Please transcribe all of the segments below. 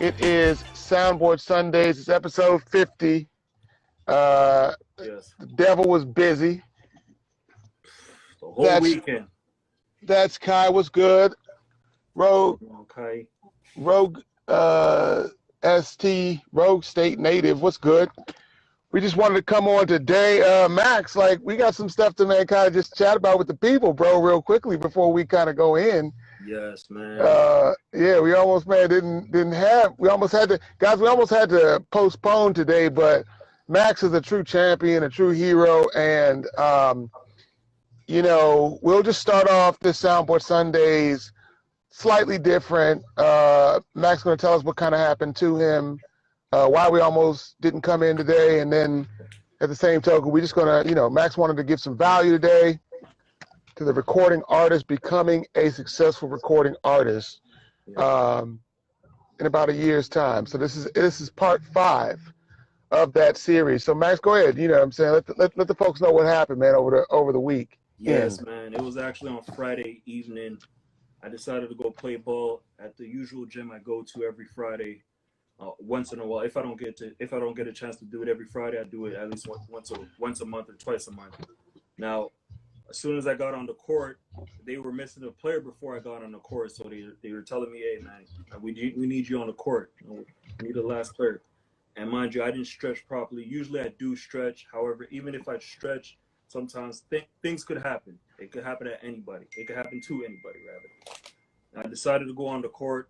It is Soundboard Sundays. It's episode 50. Yes. The devil was busy. The whole weekend. That's Kai. Was good. Rogue. Okay. Rogue. ST. Rogue State Native. What's good? We just wanted to come on today. Max, like, we got some stuff to kind of just chat about with the people, bro, real quickly before we kind of go in. Yes, man. Yeah, we almost, man, we almost had to postpone today, but Max is a true champion, a true hero, and we'll just start off this Soundboard Sundays slightly different. Max is going to tell us what kind of happened to him, why we almost didn't come in today, and then at the same token, we're just going to, Max wanted to give some value today to the recording artist becoming a successful recording artist in about a year's time. So this is part 5 of that series. So Max, go ahead. You know what I'm saying? Let the folks know what happened, man, over the week. Yes, man. It was actually on Friday evening. I decided to go play ball at the usual gym I go to every Friday. Once in a while, if I don't get a chance to do it every Friday, I do it at least once a month or twice a month. Now, as soon as I got on the court, they were missing a player before I got on the court, so they were telling me, "Hey, man, we need you on the court. We need a last player." And mind you, I didn't stretch properly. Usually, I do stretch. However, even if I stretch, sometimes things could happen. It could happen to anybody. It could happen to anybody, rather. I decided to go on the court.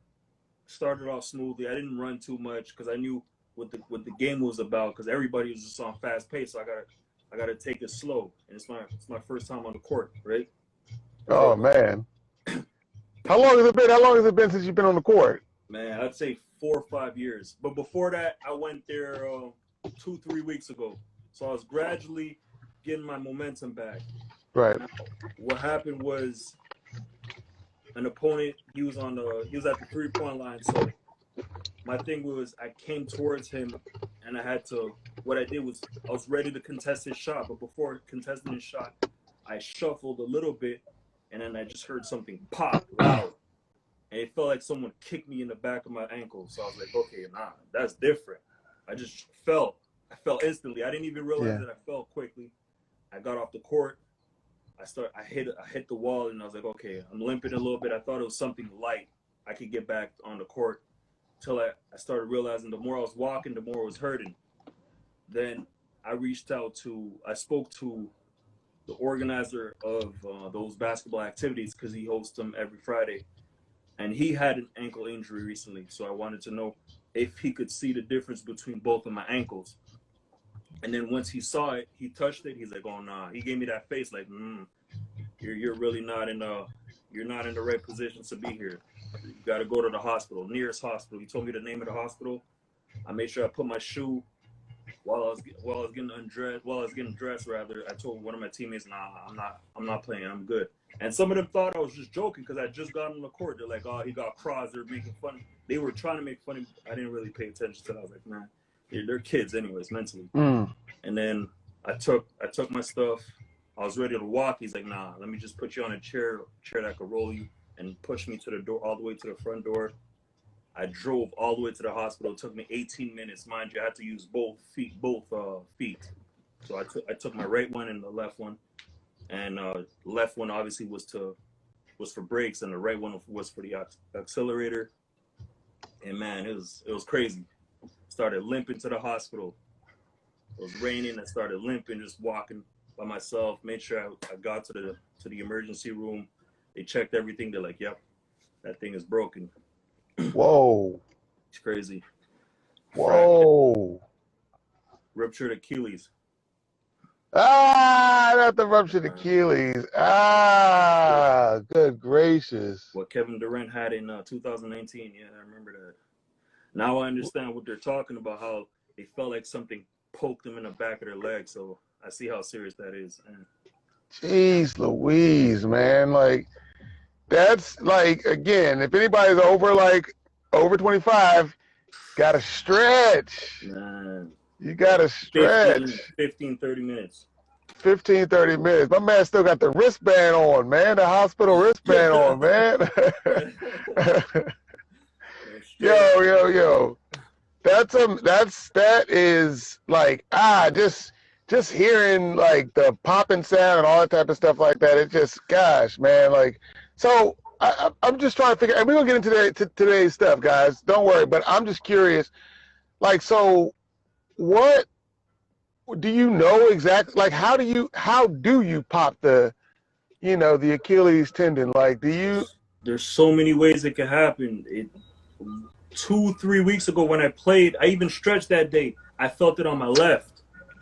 Started off smoothly. I didn't run too much because I knew what the game was about. Because everybody was just on fast pace, so I gotta take it slow. And it's my first time on the court, right? Oh man, how long has it been since you've been on the court? Man, I'd say 4 or 5 years. But before that, I went there 2-3 weeks ago. So I was gradually getting my momentum back. Right. What happened was an opponent. He was at the 3-point line. So my thing was, I came towards him, and what I did was, I was ready to contest his shot. But before contesting his shot, I shuffled a little bit, and then I just heard something pop loud. And it felt like someone kicked me in the back of my ankle. So I was like, okay, nah, that's different. I fell instantly. I didn't even realize that I fell quickly. I got off the court. I hit the wall, and I was like, okay, I'm limping a little bit. I thought it was something light. I could get back on the court. Till I started realizing the more I was walking, the more it was hurting. Then I spoke to the organizer of those basketball activities, because he hosts them every Friday. And he had an ankle injury recently. So I wanted to know if he could see the difference between both of my ankles. And then once he saw it, he touched it. He's like, oh, nah. He gave me that face like, you're really not in the right position to be here. You got to go to the hospital, nearest hospital. He told me the name of the hospital. I made sure I put my shoe while I was getting dressed. I told one of my teammates, nah, I'm not playing. I'm good. And some of them thought I was just joking because I just got on the court. They're like, oh, he got crossed. They're making fun. They were trying to make fun of me. I didn't really pay attention to it. I was like, man, they're kids anyways, mentally. And then I took my stuff. I was ready to walk. He's like, nah, let me just put you on a chair that could roll you, and push me to the door, all the way to the front door. I drove all the way to the hospital. It took me 18 minutes. Mind you, I had to use both feet. So I took my right one and the left one. And left one obviously was for brakes, and the right one was for the accelerator. And man, it was crazy. Started limping to the hospital. It was raining. I started limping, just walking by myself. Made sure I got to the emergency room. They checked everything. They're like, yep, that thing is broken. Whoa. It's crazy. Whoa. Ruptured Achilles. Not the ruptured Achilles. Good gracious. What Kevin Durant had in 2019. Yeah, I remember that. Now I understand what they're talking about, how they felt like something poked them in the back of their leg. So I see how serious that is. Man. Jeez Louise, man. Like, that's like, again, if anybody's over 25, gotta stretch. Man. You gotta stretch. 15, 30 minutes. 15, 30 minutes. My man still got the wristband on, man. The hospital wristband on, man. Yo. That is like just hearing like the popping sound and all that type of stuff like that. It just, gosh, man, like, so I'm just trying to figure, and we're gonna get into today's stuff, guys. Don't worry, but I'm just curious, like, so what do you know exactly? Like, how do you pop the Achilles tendon? Like, do you? There's so many ways it can happen. 2-3 weeks ago when I played, I even stretched that day. I felt it on my left.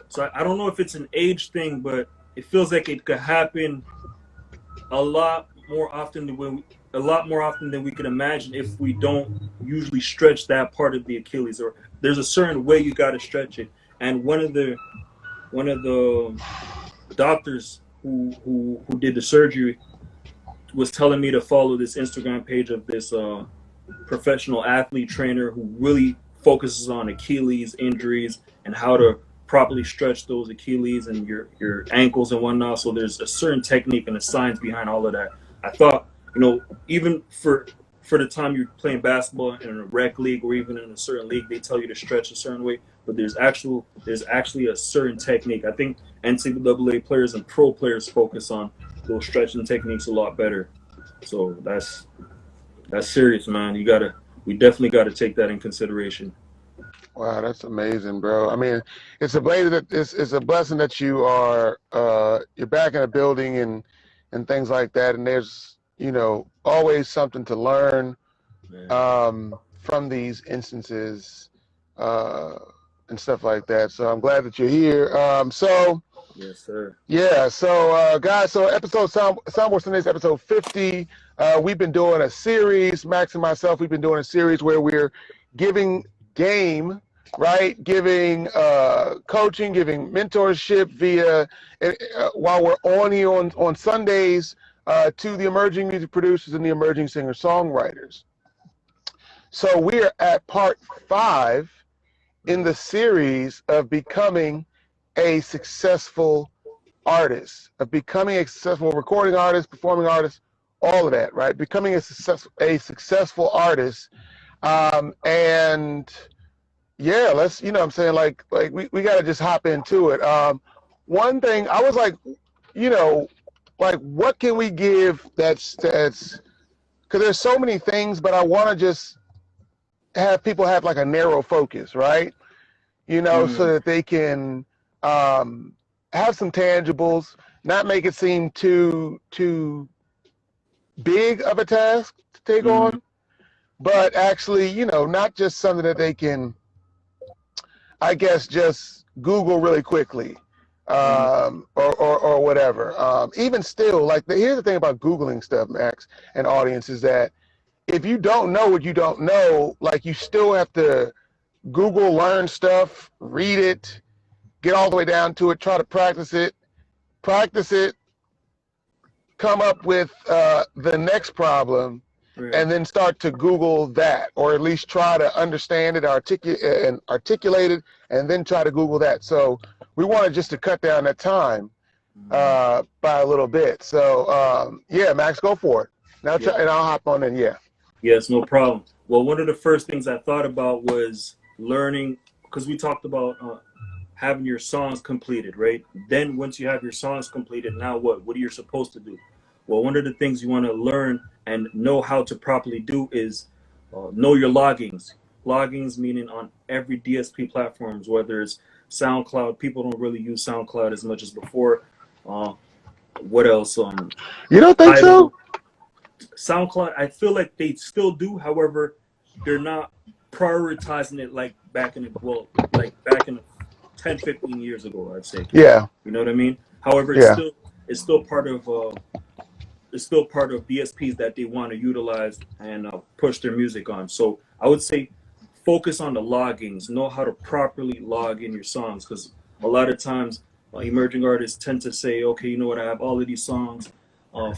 So I don't know if it's an age thing, but it feels like it could happen a lot more often than we can imagine if we don't usually stretch that part of the Achilles. Or there's a certain way you got to stretch it. And one of the doctors who did the surgery was telling me to follow this Instagram page of this professional athlete trainer who really focuses on Achilles injuries and how to properly stretch those Achilles and your ankles and whatnot. So there's a certain technique and a science behind all of that. I thought, even for the time you're playing basketball in a rec league or even in a certain league, they tell you to stretch a certain way, but there's actually a certain technique. I think NCAA players and pro players focus on those stretching techniques a lot better. So that's serious, man. We definitely gotta take that in consideration. Wow, that's amazing, bro. I mean, it's a blessing that you're back in a building and things like that, and there's always something to learn from these instances and stuff like that. So I'm glad that you're here. Yes, sir. Yeah, so guys, so Soundboard Sundays, episode 50. We've been doing a series, Max and myself, we've been doing a series where we're giving game, right? Giving coaching, giving mentorship via, while we're on Sundays, to the emerging music producers and the emerging singer-songwriters. So we are at part 5 in the series of becoming a successful artist, of becoming a successful recording artist, performing artist, all of that, right? Becoming a successful artist. And yeah, let's, what I'm saying, like we got to just hop into it. One thing I was like, like, what can we give that's, because there's so many things, but I want to just have people have like a narrow focus, right? So that they can have some tangibles, not make it seem too big of a task to take on, but actually, not just something that they can, I guess, just Google really quickly, or whatever. Even still, like, here's the thing about Googling stuff, Max, and audience, is that if you don't know what you don't know, like, you still have to Google, learn stuff, read it, get all the way down to it, try to practice it, come up with the next problem, right, and then start to Google that, or at least try to understand it, articulate it, and then try to Google that. So we wanted just to cut down that time by a little bit. So yeah, Max, go for it. Now, and I'll hop on in. Yeah. Yes, no problem. Well, one of the first things I thought about was learning, because we talked about having your songs completed, right? Then once you have your songs completed, now what? What are you supposed to do? Well, one of the things you want to learn and know how to properly do is know your loggings. Loggings meaning on every DSP platforms, whether it's SoundCloud. People don't really use SoundCloud as much as before. What else? You don't think so? SoundCloud, I feel like they still do. However, they're not prioritizing it like back in 10, 15 years ago, I'd say. Yeah. You know what I mean? However, it's still part of DSPs that they want to utilize and push their music on. So I would say focus on the loggings. Know how to properly log in your songs, because a lot of times emerging artists tend to say, okay, you know what, I have all of these songs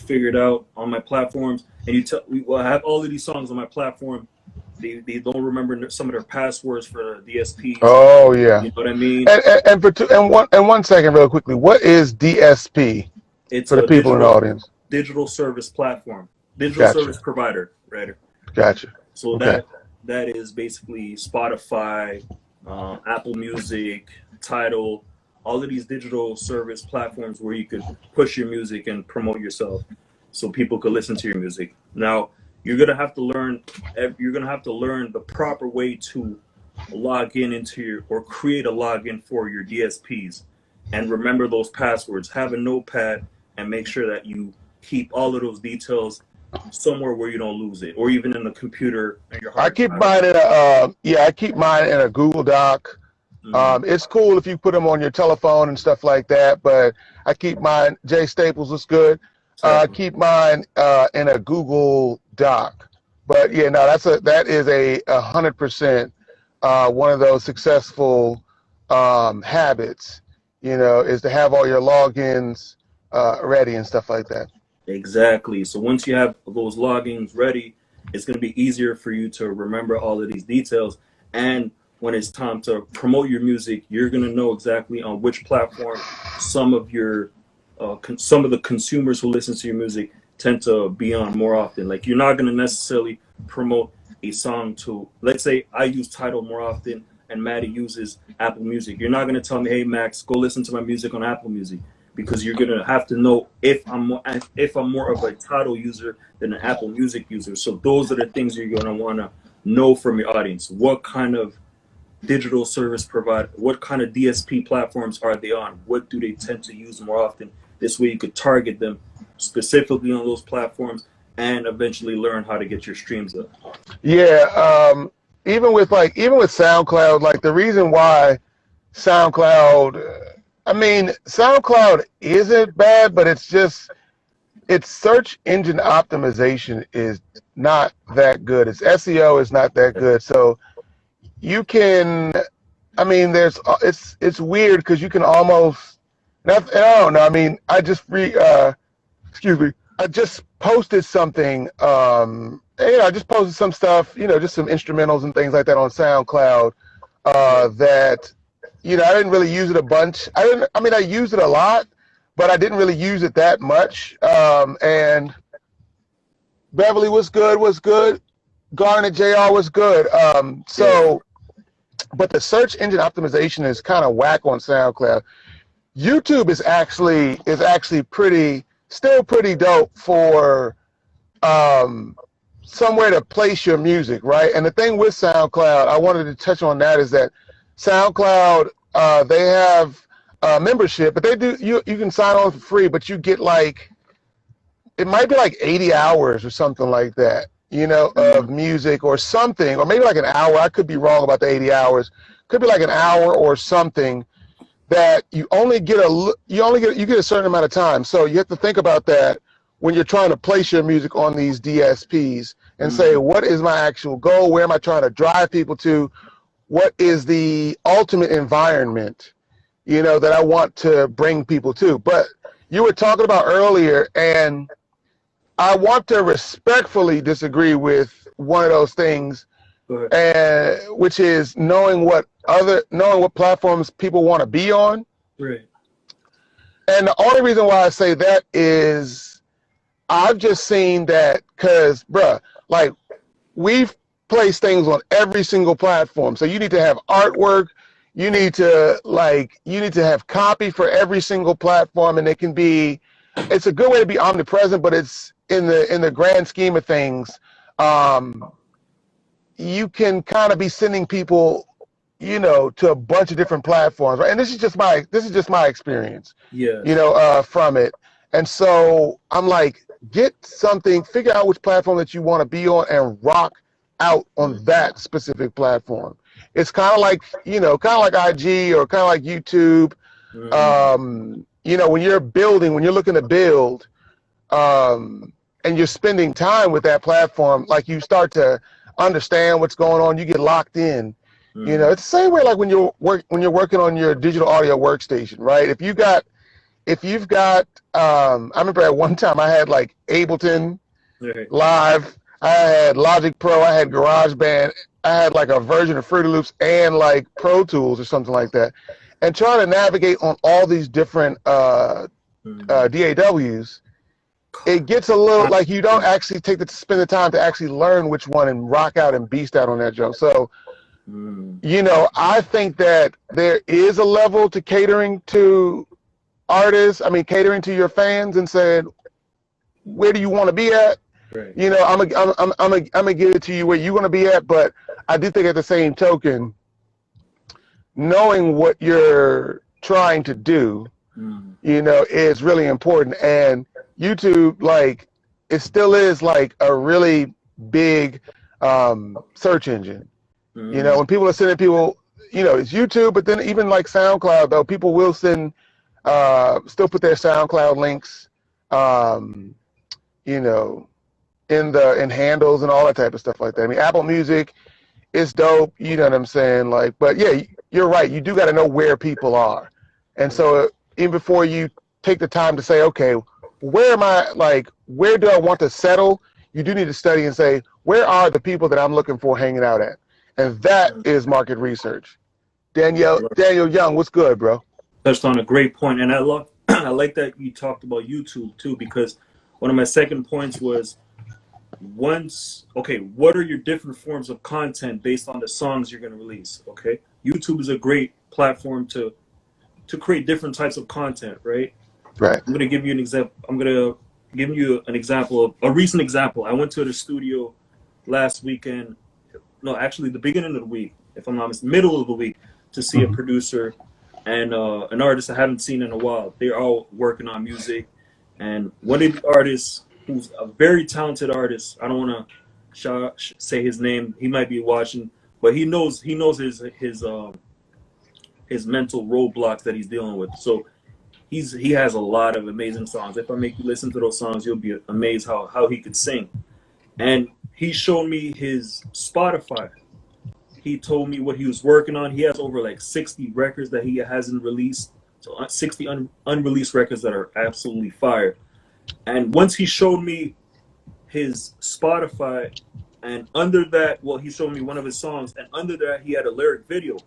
figured out on my platforms, and I have all of these songs on my platform. They don't remember some of their passwords for DSPs. Oh yeah, you know what I mean. And one second, real quickly, what is DSP? It's for the people in the audience. Digital service platform, digital service provider, right? Gotcha. So that is basically Spotify, Apple Music, Tidal, all of these digital service platforms where you could push your music and promote yourself so people could listen to your music. Now, you're gonna have to learn the proper way to log in into your, or create a login for your DSPs, and remember those passwords. Have a notepad and make sure that you keep all of those details somewhere where you don't lose it, or even in the computer in your hard I keep drive. mine in I keep mine in a Google Doc. It's cool if you put them on your telephone and stuff like that, but I keep mine. Jay Staples was good. I keep mine in a Google Doc. But yeah, no, that is a 100% one of those successful habits. You know, is to have all your logins ready and stuff like that. Exactly. So once you have those logins ready, it's going to be easier for you to remember all of these details. And when it's time to promote your music, you're going to know exactly on which platform some of the consumers who listen to your music tend to be on more often. Like, you're not going to necessarily promote a song to, let's say I use Tidal more often and Matty uses Apple Music. You're not going to tell me, hey Max, go listen to my music on Apple Music, because you're going to have to know if I'm more of a Tidal user than an Apple Music user. So those are the things you're going to want to know from your audience. What kind of digital service provider, what kind of DSP platforms are they on? What do they tend to use more often? This way you could target them specifically on those platforms and eventually learn how to get your streams up. Yeah, even with SoundCloud, like the reason why SoundCloud, SoundCloud isn't bad, but it's search engine optimization is not that good. Its SEO is not that good. So you can, it's weird because you can almost, I don't know. I just posted something, I just posted some stuff, just some instrumentals and things like that on SoundCloud that, I didn't really use it a bunch. I used it a lot, but I didn't really use it that much. And Beverly was good. Garnet JR was good. But the search engine optimization is kind of whack on SoundCloud. YouTube is actually still pretty dope for somewhere to place your music, right? And the thing with SoundCloud, I wanted to touch on that, is that SoundCloud, they have membership, but you can sign on for free, but you get it might be 80 hours or something like that, of music or something, or maybe an hour. I could be wrong about the 80 hours. Could be an hour or something that you get a certain amount of time. So you have to think about that when you're trying to place your music on these DSPs and say, what is my actual goal? Where am I trying to drive people to? What is the ultimate environment, that I want to bring people to? But you were talking about earlier, and I want to respectfully disagree with one of those things, which is knowing what platforms people want to be on. Right. And the only reason why I say that is I've just seen that because, we've placed things on every single platform. So you need to have artwork. You need to have copy for every single platform, and it's a good way to be omnipresent, but it's in the grand scheme of things, you can kind of be sending people, to a bunch of different platforms, right? And this is just my experience, from it. And so I'm figure out which platform that you want to be on and rock out on that specific platform. It's kind of like IG or kind of like YouTube. When you're looking to build, and you're spending time with that platform, you start to understand what's going on. You get locked in. It's the same way when you're working on your digital audio workstation, right? If you've got, I remember at one time I had Ableton Live, I had Logic Pro, I had GarageBand, I had a version of Fruity Loops and Pro Tools or something like that, and trying to navigate on all these different DAWs it gets a little like you don't actually spend the time to actually learn which one and rock out and beast out on that joke. So, you know, I think that there is a level to catering to artists. I mean, catering to your fans and saying, where do you want to be at? Right. You know, I'm gonna give it to you where you want to be at. But I do think at the same token, knowing what you're trying to do, you know, is really important. And YouTube, like, it still is like a really big search engine. You know, when people are sending people, you know, it's YouTube, but then even like SoundCloud, though, people will send, still put their SoundCloud links, you know, in handles and all that type of stuff like that. I mean, Apple Music is dope, you know what I'm saying? Like, but yeah, you're right. You do got to know where people are. And so even before you take the time to say, okay, where am I, like, where do I want to settle? You do need to study and say, where are the people that I'm looking for hanging out at? And that is market research. Daniel Young, what's good, bro? Touched on a great point, and I like that you talked about YouTube too, because one of my second points was what are your different forms of content based on the songs you're going to release? Okay, YouTube is a great platform to create different types of content, right? Right. I'm going to give you an example. I'm going to give you an example of a recent example. I went to the studio last weekend. No, actually, the beginning of the week, if I'm not mistaken, middle of the week, to see a producer and an artist I haven't seen in a while. They're all working on music, and one of the artists, who's a very talented artist, I don't want to say his name. He might be watching, but he knows his mental roadblocks that he's dealing with. So he has a lot of amazing songs. If I make you listen to those songs, you'll be amazed how he could sing. And he showed me his Spotify. He told me what he was working on. He has over like 60 records that he hasn't released. So 60 unreleased records that are absolutely fire. And once he showed me his Spotify, and under that, well, he showed me one of his songs, and under that, he had a lyric video.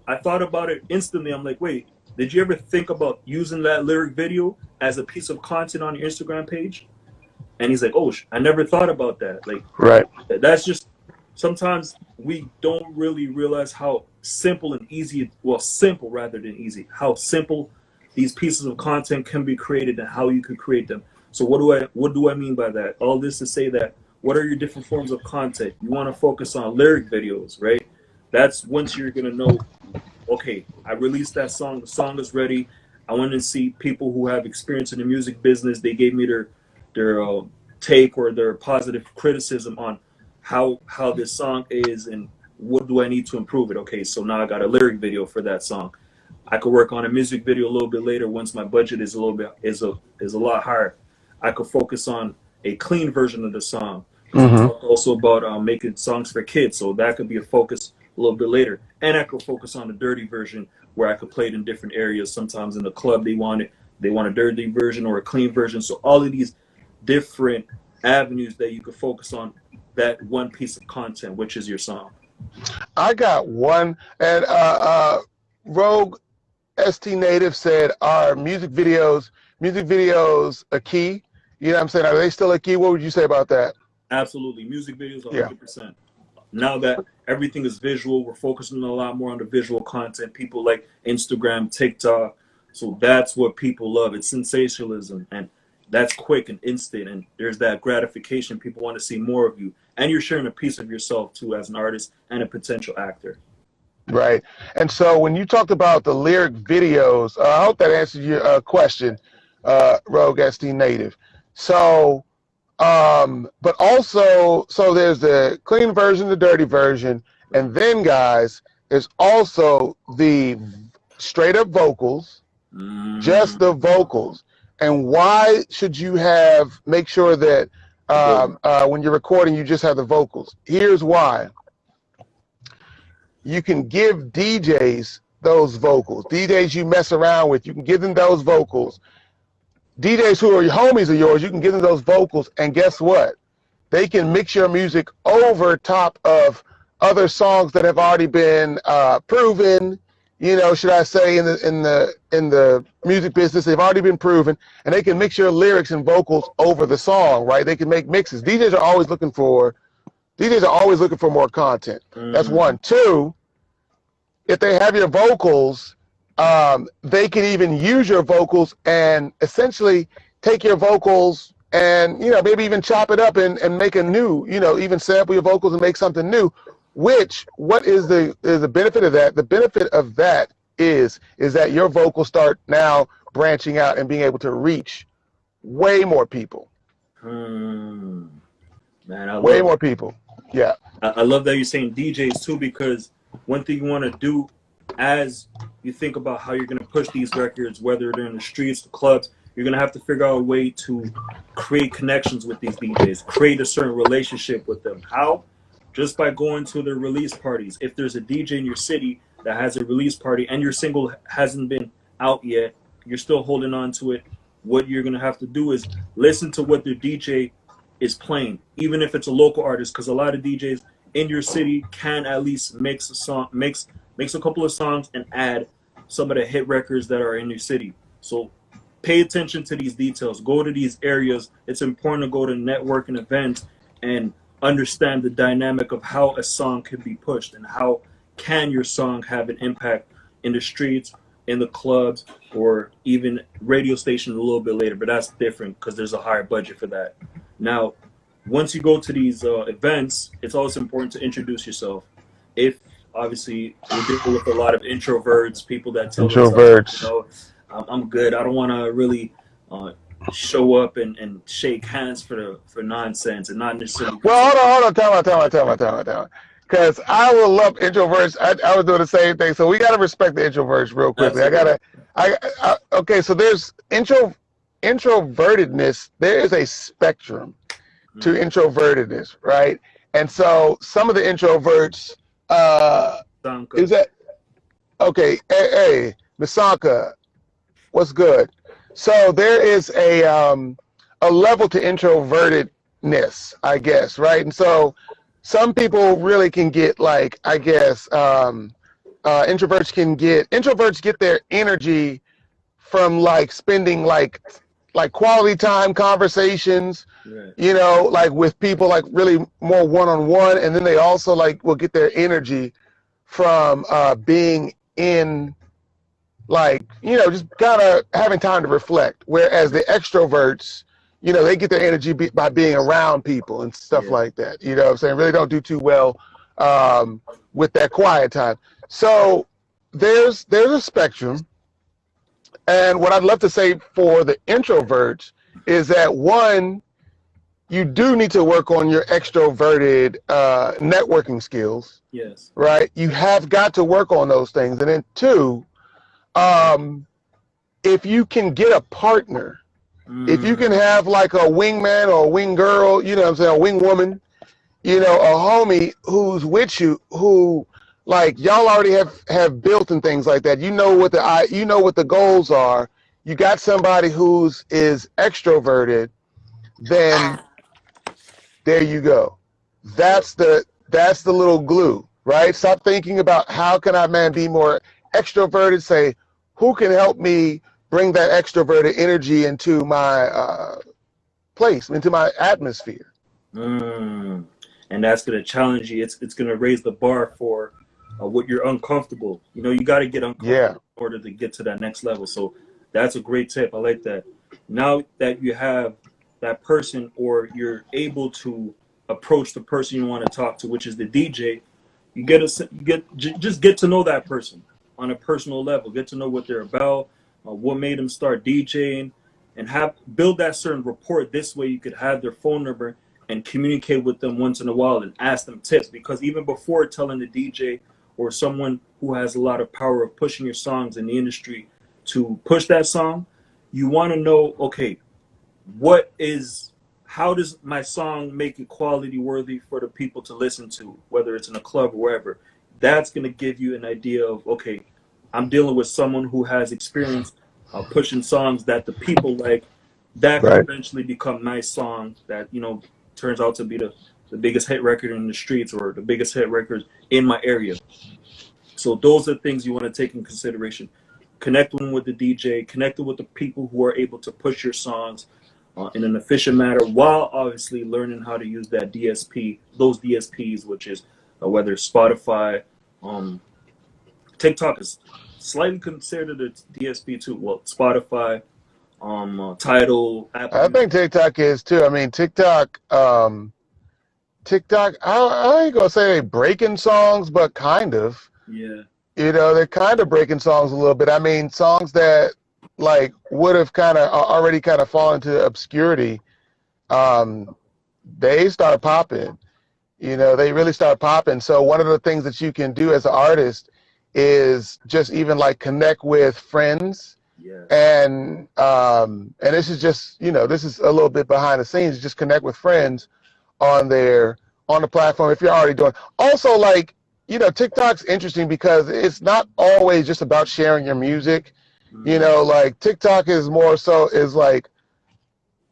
I thought about it instantly. I'm like, wait, did you ever think about using that lyric video as a piece of content on your Instagram page? And he's like, oh, I never thought about that. Like, right. That's just, sometimes we don't really realize how simple and easy, well, simple rather than easy, how simple these pieces of content can be created and how you could create them. So what do I mean by that? All this to say that, what are your different forms of content? You want to focus on lyric videos, right? That's once you're going to know, okay, I released that song, the song is ready. I want to see people who have experience in the music business. They gave me their take or their positive criticism on how this song is and what do I need to improve it. Okay, so now I got a lyric video for that song. I could work on a music video a little bit later once my budget is a lot higher. I could focus on a clean version of the song. Also about making songs for kids, so that could be a focus a little bit later. And I could focus on the dirty version where I could play it in different areas. Sometimes in the club they want a dirty version or a clean version. So all of these different avenues that you could focus on that one piece of content, which is your song. I got one, and Rogue ST Native said, are music videos a key? You know what I'm saying? Are they still a key? What would you say about that? Absolutely. Music videos 100%. Yeah. Now that everything is visual, we're focusing a lot more on the visual content. People like Instagram, TikTok. So that's what people love. It's sensationalism, and that's quick and instant, and there's that gratification. People want to see more of you, and you're sharing a piece of yourself too as an artist and a potential actor. Right. And so when you talked about the lyric videos, I hope that answers your question, Rogue ST Native. So, but also, so there's the clean version, the dirty version, and then, guys, there's also the straight up vocals, just the vocals. And why should you make sure that when you're recording, you just have the vocals? Here's why. You can give DJs those vocals. DJs you mess around with, you can give them those vocals. DJs who are your homies of yours, you can give them those vocals, and guess what? They can mix your music over top of other songs that have already been proven, should I say, in the music business. They've already been proven, and they can mix your lyrics and vocals over the song, right? They can make mixes. DJs are always looking for more content. That's one. Two, if they have your vocals, they can even use your vocals and essentially take your vocals and, maybe even chop it up and make a new, even sample your vocals and make something new. What is the benefit of that? The benefit of that is that your vocals start now branching out and being able to reach way more people. Man, way more people. Yeah. I love that you're saying DJs too, because one thing you want to do as you think about how you're going to push these records, whether they're in the streets, the clubs, you're going to have to figure out a way to create connections with these DJs, create a certain relationship with them. How? Just by going to their release parties. If there's a DJ in your city that has a release party and your single hasn't been out yet, you're still holding on to it, what you're going to have to do is listen to what their DJ is playing, even if it's a local artist, because a lot of DJs in your city can at least mix a couple of songs and add some of the hit records that are in your city. So pay attention to these details. Go to these areas. It's important to go to networking events and understand the dynamic of how a song can be pushed and how can your song have an impact in the streets, in the clubs, or even radio stations a little bit later. But that's different because there's a higher budget for that. Now, once you go to these events, it's always important to introduce yourself. If obviously we're dealing with a lot of introverts, people that tell us, I'm good. I don't want to really show up and shake hands for nonsense and not necessarily. Well, hold on. Time out. Because I will love introverts. I was doing the same thing. So we got to respect the introverts real quickly. Absolutely. Okay, so there's introvertedness. There is a spectrum to introvertedness, right? And so some of the introverts, is that, okay, hey, Misaka, what's good? So there is a level to introvertedness, I guess, right? And so some people really can get introverts get their energy from spending quality time conversations, right, with people really more one-on-one. And then they also will get their energy from being in just kind of having time to reflect. Whereas the extroverts, they get their energy by being around people and stuff like that. You know what I'm saying? Really don't do too well with that quiet time. So there's a spectrum. And what I'd love to say for the introverts is that, one, you do need to work on your extroverted networking skills. Yes. Right? You have got to work on those things. And then two, if you can get a partner, if you can have a wingman or a wing girl, a wing woman, a homie who's with you, who y'all already have built and things like that. You know what the goals are. You got somebody who's is extroverted, then there you go. That's the little glue, right? Stop thinking about how can I be more extroverted. Say, who can help me bring that extroverted energy into my place, into my atmosphere. And that's going to challenge you. It's going to raise the bar for what you're uncomfortable. You got to get uncomfortable in order to get to that next level. So that's a great tip. I like that. Now that you have that person, or you're able to approach the person you want to talk to, which is the DJ, just get to know that person on a personal level. Get to know what they're about, what made them start DJing, and build that certain rapport. This way you could have their phone number and communicate with them once in a while and ask them tips. Because even before telling the DJ or someone who has a lot of power of pushing your songs in the industry to push that song, you want to know, okay, how does my song make it quality worthy for the people to listen to, whether it's in a club or wherever? That's going to give you an idea of, okay, I'm dealing with someone who has experience pushing songs that the people like. That could eventually become my song that, turns out to be the biggest hit record in the streets, or the biggest hit record in my area. So those are things you want to take in consideration. Connecting with the DJ, connecting with the people who are able to push your songs in an efficient manner, while obviously learning how to use that DSP, those DSPs, which is whether Spotify, TikTok is slightly considered a DSP too. Well, Spotify, Tidal, Apple. I think TikTok is too. I mean, TikTok, I ain't gonna say they breaking songs, but kind of. Yeah. You know, they're kind of breaking songs a little bit. I mean, songs that like would have kind of already kind of fallen into obscurity, they start popping. You know, they really start popping. So one of the things that you can do as an artist is just even like connect with friends. Yeah. And this is just, you know, this is a little bit behind the scenes. Just connect with friends on the platform if you're already doing. Also, like, you know, TikTok's interesting because it's not always just about sharing your music. You know, like TikTok is more so is like,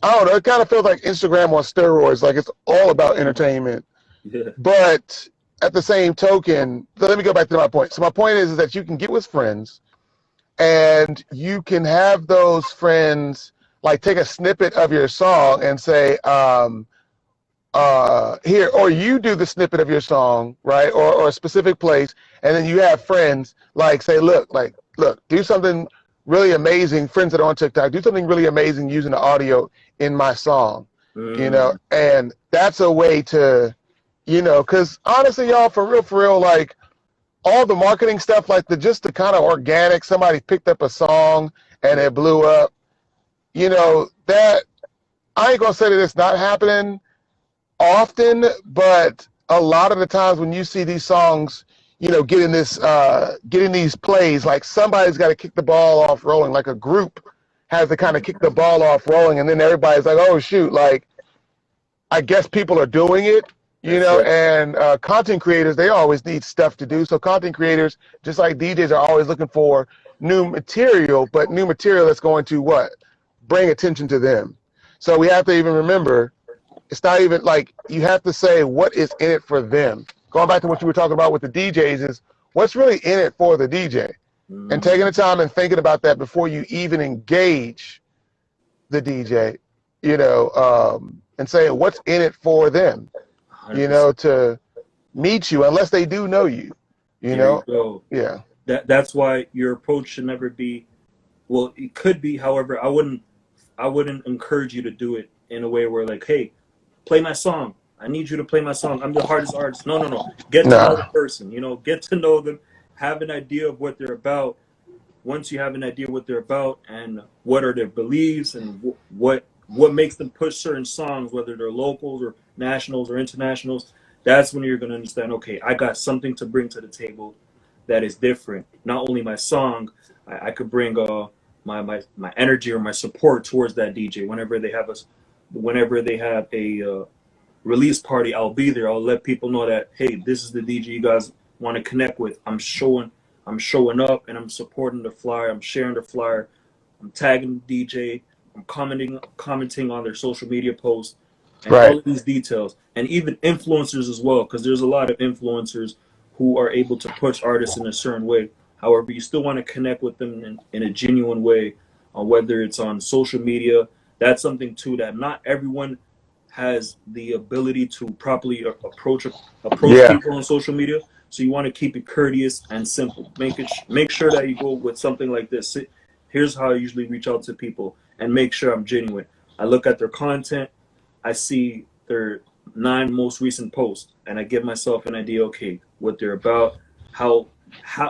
I don't know, it kind of feels like Instagram on steroids. Like it's all about entertainment. Yeah. But at the same token, so let me go back to my point. So my point is that you can get with friends and you can have those friends like take a snippet of your song and say, here, or you do the snippet of your song, right? Or a specific place. And then you have friends like say, look, do something really amazing. Friends that are on TikTok, do something really amazing using the audio in my song, you know? And that's a way to, you know, cause honestly, y'all, for real, like all the marketing stuff, like just the kind of organic, somebody picked up a song and it blew up, you know, that I ain't gonna say that it's not happening often, but a lot of the times when you see these songs, you know, getting these plays, like somebody's got to kick the ball off rolling, like a group has to kind of kick the ball off rolling, and then everybody's like, oh shoot, like I guess people are doing it, you know. And content creators, they always need stuff to do. So content creators, just like DJs, are always looking for new material, but new material that's going to what? Bring attention to them. So we have to even remember, it's not even like you have to say what is in it for them. Going back to what you were talking about with the DJs is what's really in it for the DJ. And taking the time and thinking about that before you even engage the DJ, you know, and saying what's in it for them, 100%. You know, to meet you, unless they do know you, you know? Yeah. That's why your approach should never be, well, it could be, however, I wouldn't encourage you to do it in a way where like, hey, play my song. I need you to play my song. I'm the hardest artist. No. Get to know the person, you know, get to know them, have an idea of what they're about. Once you have an idea what they're about and what are their beliefs and what makes them push certain songs, whether they're locals or nationals or internationals, that's when you're going to understand, okay, I got something to bring to the table that is different. Not only my song, I could bring my energy or my support towards that DJ. Whenever they have a release party, I'll be there. I'll let people know that, hey, this is the DJ you guys want to connect with. I'm showing up and I'm supporting the flyer. I'm sharing the flyer. I'm tagging the DJ. I'm commenting on their social media posts and all of these details. And even influencers as well, because there's a lot of influencers who are able to push artists in a certain way. However, you still want to connect with them in a genuine way, whether it's on social media. That's something too that not everyone has the ability to properly approach people on social media. So you want to keep it courteous and simple. Make sure that you go with something like this. Here's how I usually reach out to people and make sure I'm genuine. I look at their content. I see their 9 most recent posts, and I give myself an idea, okay, what they're about, how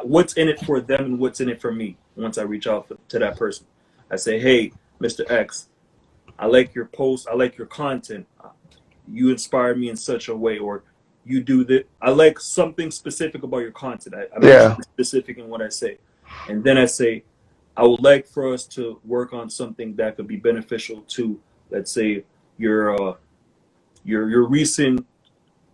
what's in it for them and what's in it for me. Once I reach out to that person, I say, hey, Mr. X, I like your post. I like your content. You inspire me in such a way, or you do that. I like something specific about your content. I'm specific in what I say. And then I say, I would like for us to work on something that could be beneficial to, let's say, your recent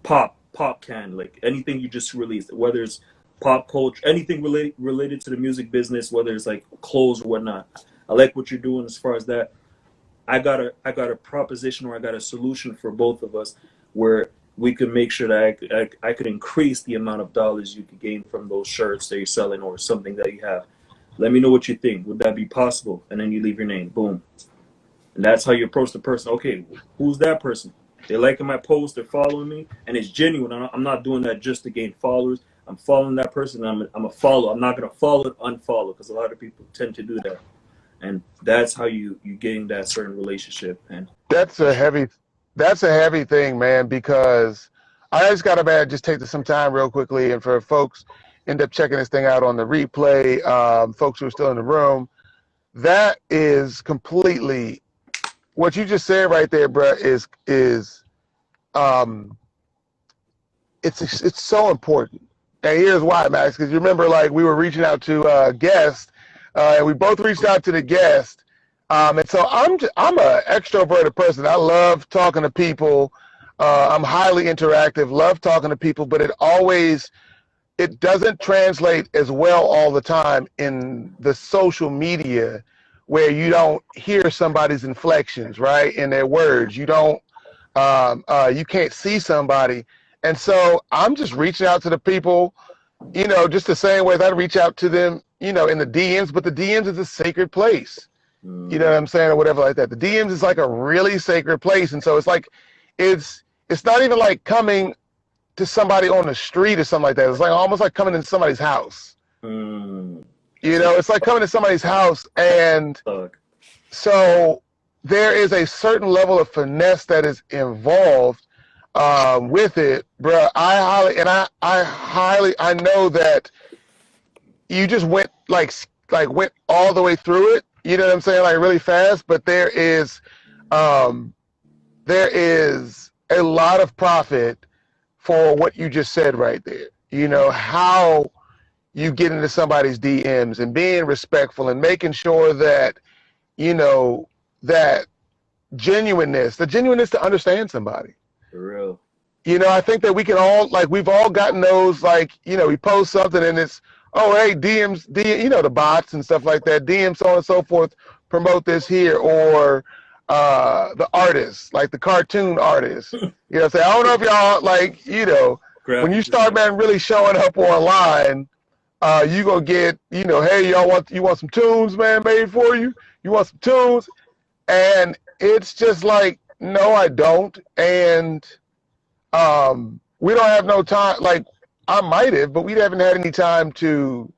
pop can, like anything you just released, whether it's pop culture, anything related to the music business, whether it's like clothes or whatnot. I like what you're doing as far as that. I got a proposition, or I got a solution for both of us, where we could make sure that I could increase the amount of dollars you could gain from those shirts that you're selling or something that you have. Let me know what you think. Would that be possible? And then you leave your name. Boom. And that's how you approach the person. Okay, who's that person? They're liking my post. They're following me. And it's genuine. I'm not doing that just to gain followers. I'm following that person. I'm a follow. I'm not going to follow it, unfollow, because a lot of people tend to do that. And that's how you gain that certain relationship. And that's a heavy thing, man, because I just got to just take some time real quickly. And for folks end up checking this thing out on the replay, folks who are still in the room, that is completely what you just said right there, bro, is it's so important. And here's why, Max, because you remember, like, we were reaching out to a guest, and we both reached out to the guest. And so I'm an extroverted person. I love talking to people. I'm highly interactive, love talking to people, but it doesn't translate as well all the time in the social media, where you don't hear somebody's inflections, right, in their words. You don't, you can't see somebody. And so I'm just reaching out to the people, just the same way that I reach out to them, in the DMs, but the DMs is a sacred place. You know what I'm saying, or whatever like that. The DMs is like a really sacred place. And so it's like, it's not even like coming to somebody on the street or something like that. It's like almost like coming into somebody's house. It's like coming to somebody's house. And so there is a certain level of finesse that is involved with it, bro. I know that you just went went all the way through it. You know what I'm saying? Like really fast, but there is a lot of profit for what you just said right there. How you get into somebody's DMs and being respectful and making sure that, that genuineness to understand somebody. For real. I think that we can all, we've all gotten those, we post something and it's, oh, hey, DMs, the bots and stuff like that, DM so on and so forth, promote this here, or the artists, like the cartoon artists. Say, I don't know if y'all, when you start, man, really showing up online, you gonna get, hey, you want some tunes, man, made for you? You want some tunes? And it's just like, no, I don't. And we don't have no time. I might have, but we haven't had any time to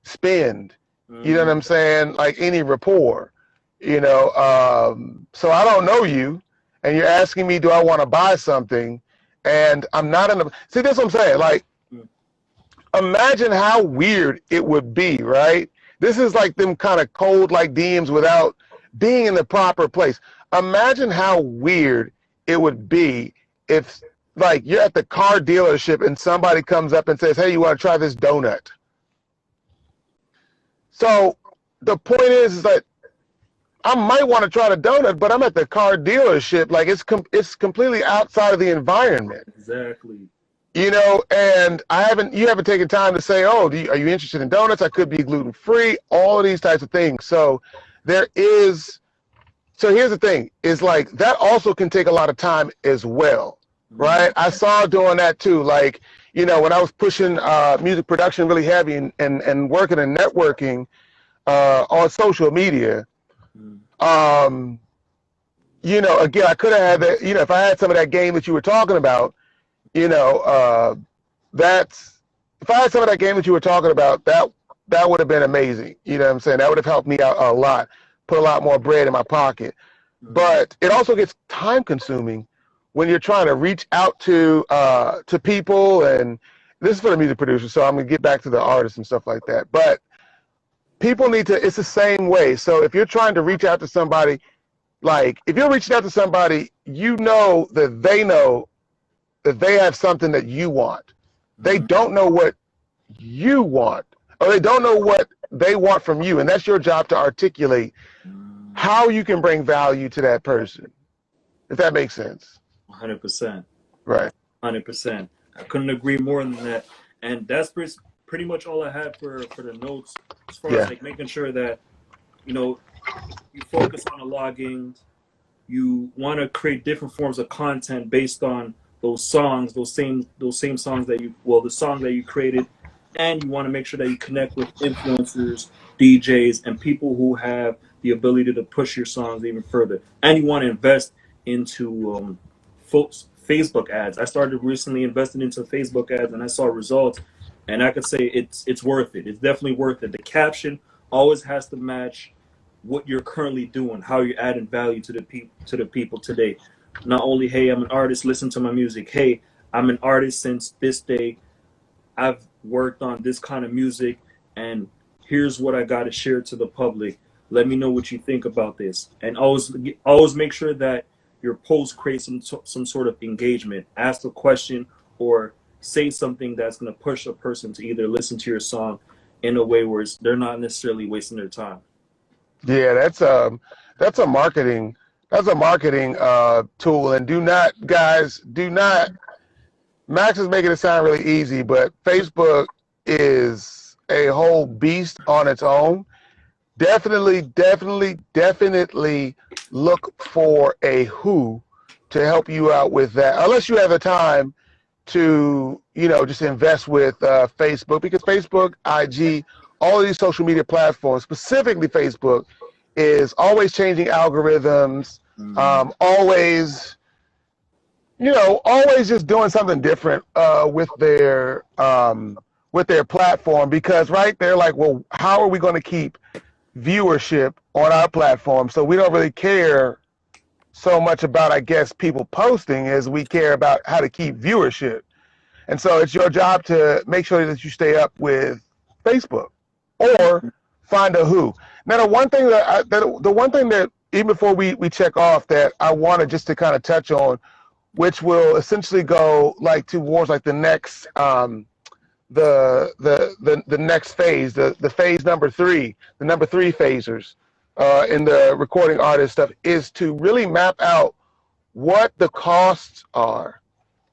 spend, you know what I'm saying? Like any rapport, so I don't know you, and you're asking me, do I want to buy something? And I'm not see, that's what I'm saying. Imagine how weird it would be, right? This is like them kind of cold, DMs without being in the proper place. Imagine how weird it would be if, you're at the car dealership and somebody comes up and says, hey, you want to try this donut? So the point is that I might want to try the donut, but I'm at the car dealership. It's completely outside of the environment. Exactly. And you haven't taken time to say, oh, are you interested in donuts? I could be gluten-free, all of these types of things. So here's the thing, is that also can take a lot of time as well. Right, I saw doing that too. When I was pushing music production really heavy and working and networking on social media, again, I could have had that. If I had some of that game that you were talking about, if I had some of that game that you were talking about, that would have been amazing. You know what I'm saying? That would have helped me out a lot, put a lot more bread in my pocket. But it also gets time consuming when you're trying to reach out to people, and this is for the music producer, so I'm gonna get back to the artists and stuff like that. But people need to, it's the same way. So if you're trying to reach out to somebody, if you're reaching out to somebody, that they have something that you want. They don't know what you want, or they don't know what they want from you, and that's your job to articulate how you can bring value to that person, if that makes sense. 100%. Right. 100%. I couldn't agree more than that. And that's pretty much all I had for the notes, as far as making sure that, you focus on the logging. You want to create different forms of content based on those songs, those same songs that the song that you created, and you want to make sure that you connect with influencers, DJs, and people who have the ability to push your songs even further. And you want to invest into Facebook ads. I started recently investing into Facebook ads, and I saw results, and I could say it's worth it. It's definitely worth it. The caption always has to match what you're currently doing, how you're adding value to the people today. Not only, hey, I'm an artist, listen to my music. Hey, I'm an artist since this day. I've worked on this kind of music, and here's what I got to share to the public. Let me know what you think about this. And always make sure that your post creates some sort of engagement. Ask a question or say something that's going to push a person to either listen to your song in a way where they're not necessarily wasting their time. Yeah, that's a marketing tool. And do not, guys, Max is making it sound really easy, but Facebook is a whole beast on its own. Definitely look for a who to help you out with that, unless you have the time to, just invest with Facebook, because Facebook, IG, all of these social media platforms, specifically Facebook, is always changing algorithms, always just doing something different with their platform, because they're like, well, how are we going to keep viewership on our platform? So we don't really care so much about, I guess, people posting as we care about how to keep viewership. And so it's your job to make sure that you stay up with Facebook or find a who. Now, the one thing that even before we check off, that I wanted just to kind of touch on, which will essentially go towards the next the next phase, the phase number 3, the number 3 phasers in the recording artist stuff, is to really map out what the costs are,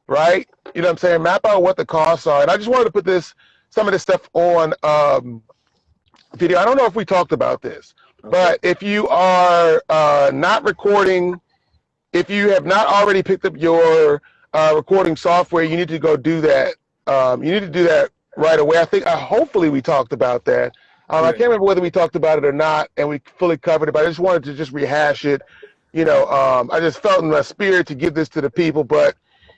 right? You know what I'm saying? Map out what the costs are. And I just wanted to put some of this stuff on video. I don't know if we talked about this, but if you are not recording, if you have not already picked up your recording software, you need to go do that. You need to do that right away. I think, hopefully we talked about that. I can't remember whether we talked about it or not, and we fully covered it, but I just wanted to just rehash it. I just felt in my spirit to give this to the people, but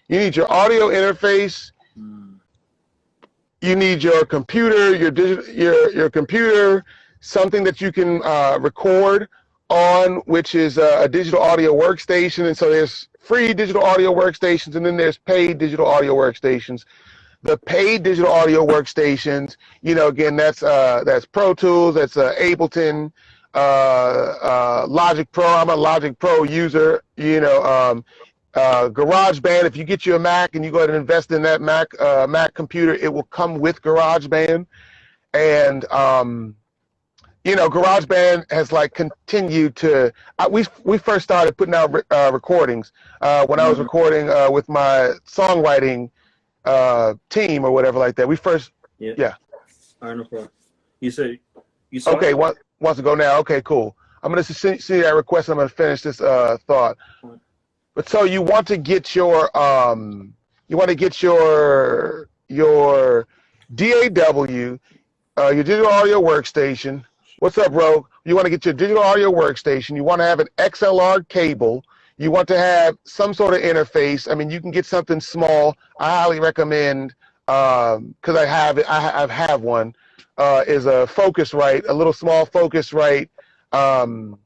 you need your audio interface. You need your computer, your computer, something that you can record on, which is a digital audio workstation. And so there's free digital audio workstations, and then there's paid digital audio workstations. The paid digital audio workstations, again, that's Pro Tools, that's Ableton, Logic Pro. I'm a Logic Pro user. GarageBand. If you get you a Mac and you go ahead and invest in that Mac computer, it will come with GarageBand. And GarageBand has continued to. We first started putting out recordings when I was recording with my songwriting team or whatever like that. We first, yeah. All right, no problem. You said you saw. Okay, wants to go now. Okay, cool. I'm gonna see that request. I'm gonna finish this thought. But so you want to get your DAW, your digital audio workstation. What's up, bro? You want to get your digital audio workstation. You want to have an XLR cable. You want to have some sort of interface. I mean, you can get something small. I highly recommend, because I have one, is a Focusrite, a little small Focusrite audio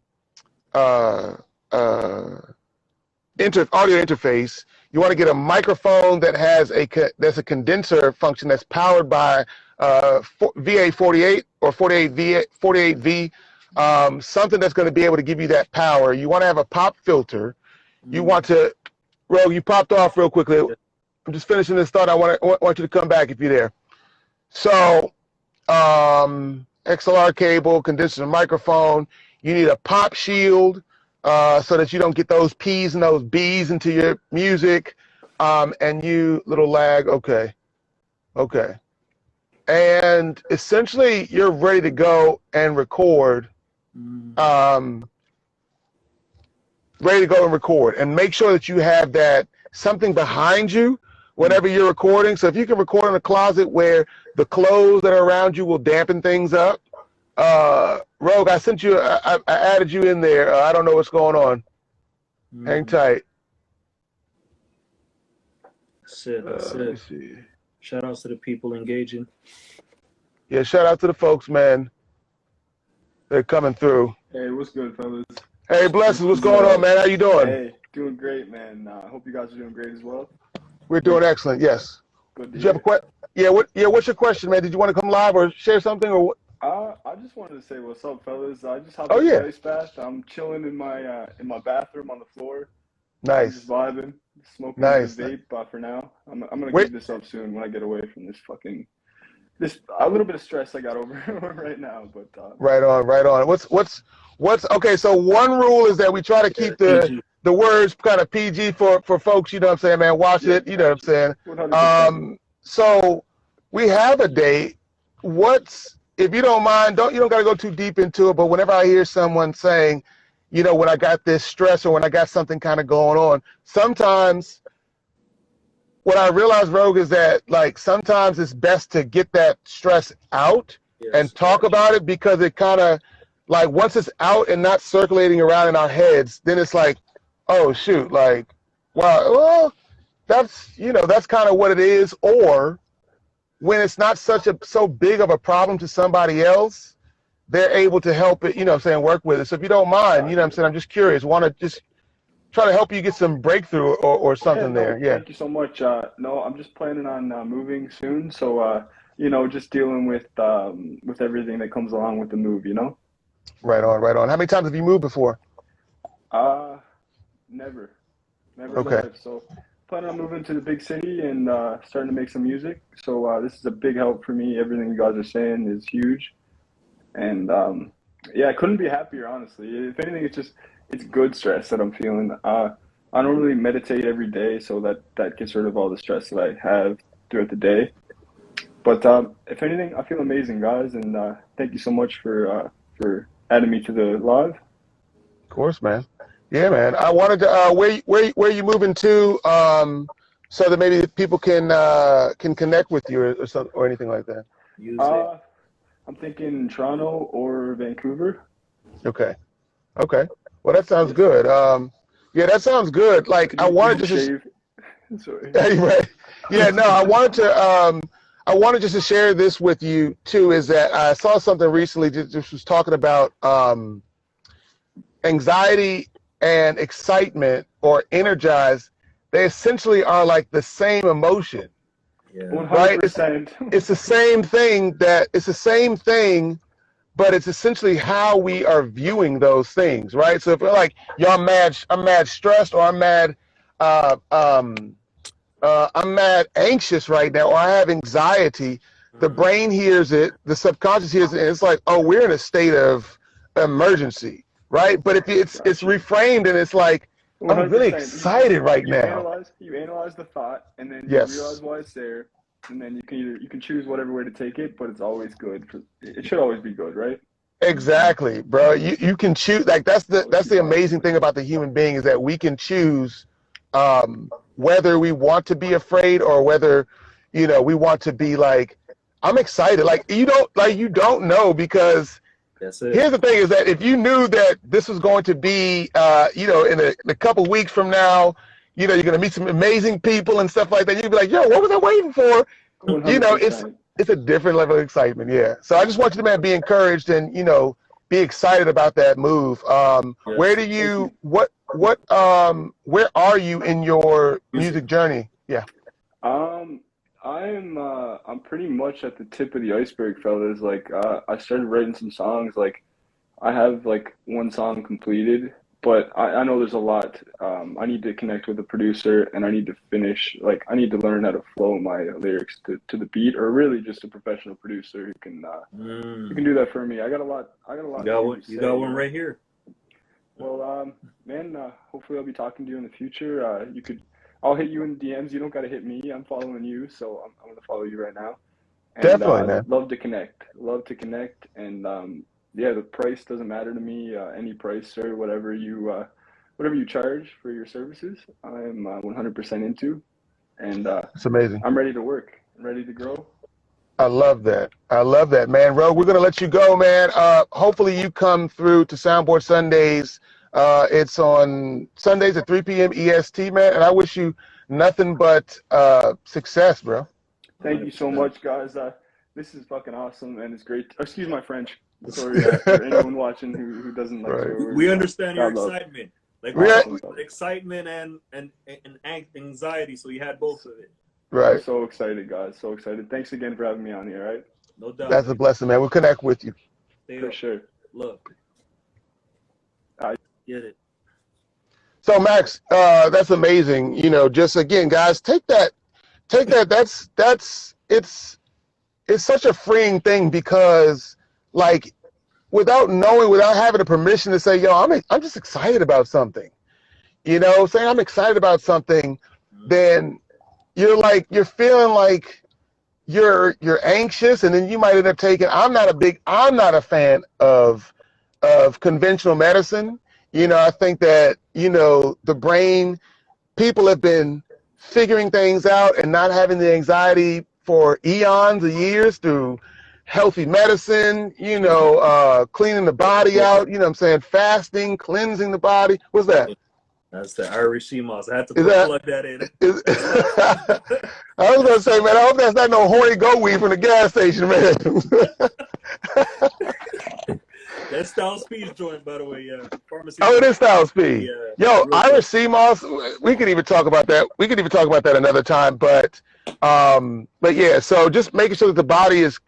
interface. You want to get a microphone that has that's a condenser function that's powered by VA48 or 48V, something that's going to be able to give you that power. You want to have a pop filter. You want to, Rogue, you popped off real quickly. I'm just finishing this thought. I want you to come back if you're there. So, XLR cable, condenser microphone. You need a pop shield so that you don't get those P's and those B's into your music. And you, little lag, okay. And essentially, you're ready to go and record. Ready to go and record, and make sure that you have that something behind you whenever you're recording. So if you can record in a closet where the clothes that are around you will dampen things up. Rogue, I sent you, I added you in there. I don't know what's going on. Hang tight. That's it. That's Let me it. see. Shout outs to the people engaging. Yeah, shout out to the folks, man. They're coming through. Hey, what's good, fellas? Hey, Blessings, what's going on, man? How you doing? Hey, doing great, man. Hope you guys are doing great as well. We're doing excellent, yes. Good to Did you have a hear. question? What's your question, man? Did you want to come live or share something or what? I just wanted to say what's up, fellas. I just hopped Oh, in yeah. the ice bath. I'm chilling in my bathroom on the floor. Nice. Just vibing, smoking Nice. the vape. For now, I'm gonna Wait. keep this up soon when I get away from this a little bit of stress I got over right now. But Right on. What's okay? So one rule is that we try to keep the words kind of PG for folks. You know what I'm saying, man? Watch it. You know what I'm saying? 100%. So we have a date. If you don't mind, you don't got to go too deep into it. But whenever I hear someone saying, you know, when I got this stress or when I got something kind of going on, sometimes what I realize, Rogue, is that like sometimes it's best to get that stress out and talk about it, because it kind of like once it's out and not circulating around in our heads, then it's like, oh shoot, like, wow, well, that's kind of what it is. Or when it's not so big of a problem to somebody else, they're able to help it, you know what I'm saying, work with it. So if you don't mind, you know what I'm saying, I'm just curious, want to just try to help you get some breakthrough or something there. Yeah. Thank you so much. No, I'm just planning on moving soon, so just dealing with everything that comes along with the move, you know. Right on. How many times have you moved before? Never in Okay. life. So planning on moving to the big city and starting to make some music. So this is a big help for me. Everything you guys are saying is huge, and I couldn't be happier, honestly. If anything, it's good stress that I'm feeling. I don't really meditate every day, so that gets rid of all the stress that I have throughout the day. But if anything, I feel amazing, guys, and thank you so much for adding me to the live. Of course, man. Yeah, man. I wanted to where you moving to, so that maybe people can connect with you or something or anything like that. I'm thinking Toronto or Vancouver. Okay. Well, that sounds good. Yeah, that sounds good. Like I wanted to Sorry. right. Yeah, no, I wanted just to share this with you too. Is that I saw something recently just was talking about anxiety and excitement or energized. They essentially are like the same emotion. Yeah. 100%. Right? It's the same thing, but it's essentially how we are viewing those things, right? So if we're like, I'm mad stressed, or I'm mad anxious right now, or I have anxiety, the brain hears it, the subconscious hears it, and it's like, oh, we're in a state of emergency, right? But if it's reframed and it's like, I'm really 100%. excited right now. You analyze the thought, and then you Yes. realize why it's there, and then you can choose whatever way to take it, but it's always good. It should always be good, right? Exactly, bro. You can choose. Like that's the amazing thing about the human being, is that we can choose whether we want to be afraid or whether we want to be like, I'm excited. Like you don't know, because That's it. here's the thing, is that if you knew that this was going to be in a couple weeks from now, you're going to meet some amazing people and stuff like that, you'd be like, yo, what was I waiting for? 100%. It's a different level of excitement. Yeah. So I just want you to, man, be encouraged and, be excited about that move. Yes. Where do you, where are you in your music journey? Yeah. I'm pretty much at the tip of the iceberg, fellas. Like, I started writing some songs. Like, I have like one song completed, but I know there's a lot. I need to connect with a producer, and I need to finish. Like, I need to learn how to flow my lyrics to the beat, or really just a professional producer who can do that for me. I got a lot. You got one right here. Well, man, hopefully I'll be talking to you in the future. I'll hit you in DMs. You don't got to hit me. I'm following you, so I'm going to follow you right now. And, Definitely, man. Love to connect. And the price doesn't matter to me. Any price or whatever you whatever you charge for your services, I'm 100% into, and It's amazing. I'm ready to work. I'm ready to grow. I love that. I love that, man. Ro, we're going to let you go, man. Hopefully you come through to Soundboard Sundays. It's on Sundays at 3 p.m. EST, man. And I wish you nothing but success, bro. Thank you so much, guys. This is fucking awesome, and it's great. Excuse my French. Sorry for anyone watching who doesn't like swear words. We understand your excitement. Like excitement and anxiety, so you had both of it. Right. I'm so excited, guys. So excited. Thanks again for having me on here, right? No doubt. That's a blessing, man. We'll connect with you. For sure. Look. I get it. So Max, that's amazing. You know, just again, guys, take that. It's such a freeing thing because, like, without having the permission to say, yo, I'm just excited about something. You know, saying I'm excited about something, then you're feeling like you're anxious, and then you might end up taking. I'm not a fan of conventional medicine. You know, I think that, you know, the brain, people have been figuring things out and not having the anxiety for eons of years through healthy medicine, you know, cleaning the body out, you know what I'm saying, fasting, cleansing the body. What's that? That's the Irish sea moss. I had to plug that in. I was going to say, man, I hope that's not no horny goat weed from the gas station, man. That's Style Speed's joint, by the way. Yeah. Pharmacy. Oh, it is Style Speed. Yeah. Yo, Irish sea moss. We could even talk about that. We could even talk about that another time. But yeah. So just making sure that the body is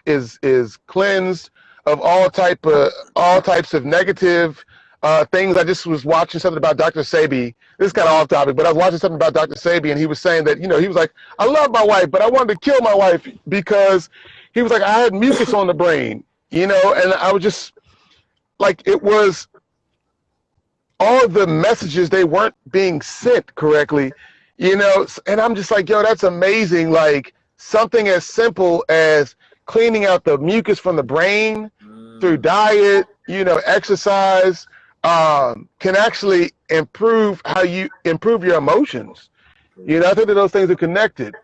cleansed of all types of negative things. I just was watching something about Dr. Sebi. This is kind of off topic, but I was watching something about Dr. Sebi, and he was saying that, you know, he was like, I love my wife, but I wanted to kill my wife because he was like, I had mucus on the brain, you know, and I was just like, it was all the messages, they weren't being sent correctly, you know, and I'm just like, yo, that's amazing. Like something as simple as cleaning out the mucus from the brain through diet, you know, exercise, can actually improve your emotions. You know, I think that those things are connected.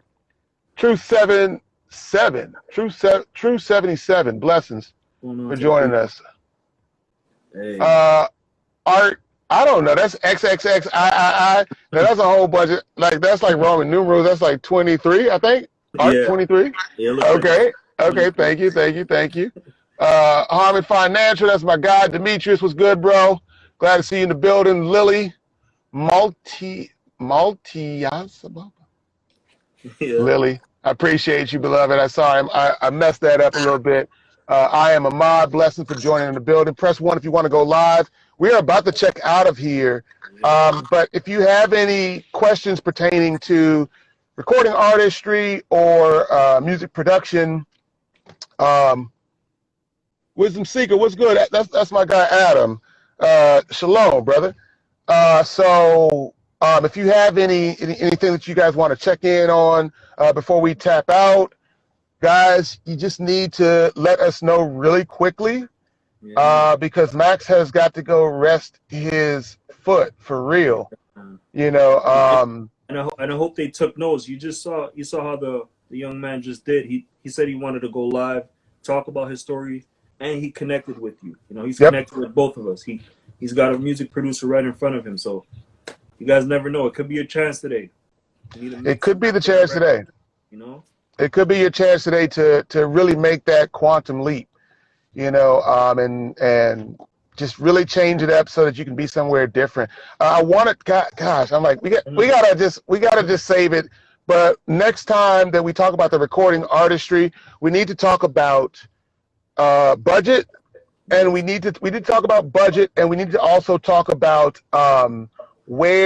True 77 blessings for joining us. Hey. Art, I don't know. That's XXX. Now that's a whole bunch of, like, that's like Roman numerals. That's like 23, I think. Art, yeah. 23. Yeah, okay. Thank you. Harmon Financial, that's my guy. Demetrius, what's good, bro? Glad to see you in the building. Lily, Maltiasababa. Yeah. Lily, I appreciate you, beloved. I messed that up a little bit. I am Ahmad. Blessings for joining in the building. Press 1 if you want to go live. We are about to check out of here. But if you have any questions pertaining to recording artistry or music production, Wisdom Seeker, what's good? That's my guy, Adam. Shalom, brother. So if you have anything that you guys want to check in on before we tap out, guys, you just need to let us know really quickly because Max has got to go rest his foot for real. You know, and I hope they took notes. You saw how the young man just did. He said he wanted to go live, talk about his story, and he connected with you. You know, he's connected with both of us. He's got a music producer right in front of him. So you guys never know. It could be a chance today. It could be the chance today. You know? It could be your chance today to really make that quantum leap, you know, and just really change it up so that you can be somewhere different. I want it, gosh, I'm like, we gotta just save it. But next time that we talk about the recording artistry, we need to talk about budget, and we need to talk about budget, and we need to also talk about what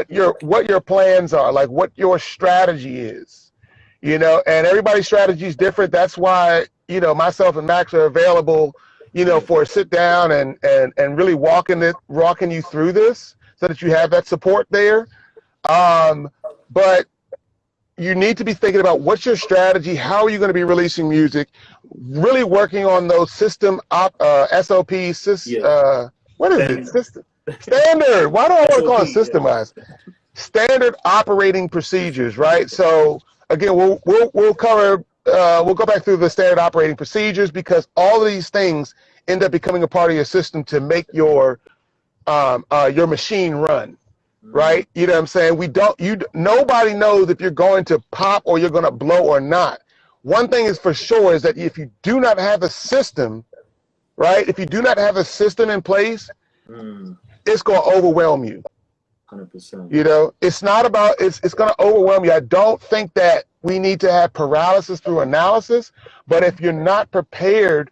your plans are, like what your strategy is. You know, and everybody's strategy is different. That's why, you know, myself and Max are available, you know, for a sit down and really rocking you through this so that you have that support there. But you need to be thinking about what's your strategy, how are you going to be releasing music, really working on those system SOPs. What is it? Standard. Why do I want to call it SOP, systemized? Standard operating procedures, right? So again, we'll cover. We'll go back through the standard operating procedures because all of these things end up becoming a part of your system to make your machine run, right? You know what I'm saying? Nobody knows if you're going to pop or you're going to blow or not. One thing is for sure is that if you do not have a system, right? If you do not have a system in place, it's going to overwhelm you. 100%. You know, it's not about, it's going to overwhelm you. I don't think that we need to have paralysis through analysis, but if you're not prepared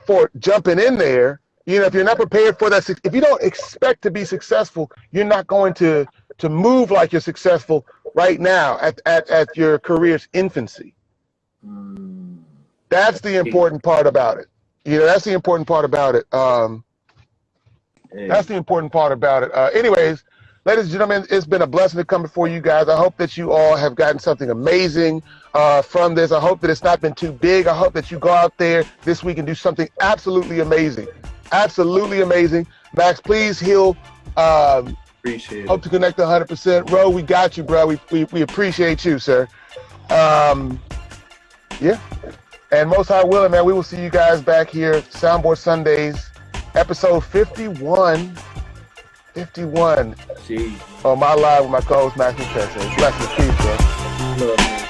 for jumping in there, you know, if you're not prepared for that, if you don't expect to be successful, you're not going to move like you're successful right now at your career's infancy. That's the important part about it. You know, that's the important part about it. That's the important part about it. Anyways, ladies and gentlemen, it's been a blessing to come before you guys. I hope that you all have gotten something amazing from this. I hope that it's not been too big. I hope that you go out there this week and do something absolutely amazing. Absolutely amazing. Max, please heal. Appreciate it. Hope to connect 100%. Ro, we got you, bro. We appreciate you, sir. Yeah. And most high willing, man, we will see you guys back here, Soundboard Sundays, episode 51. 51. Jeez. On my live with my co-host, Max Mupesse. Blessings, peace, bro. Love, man.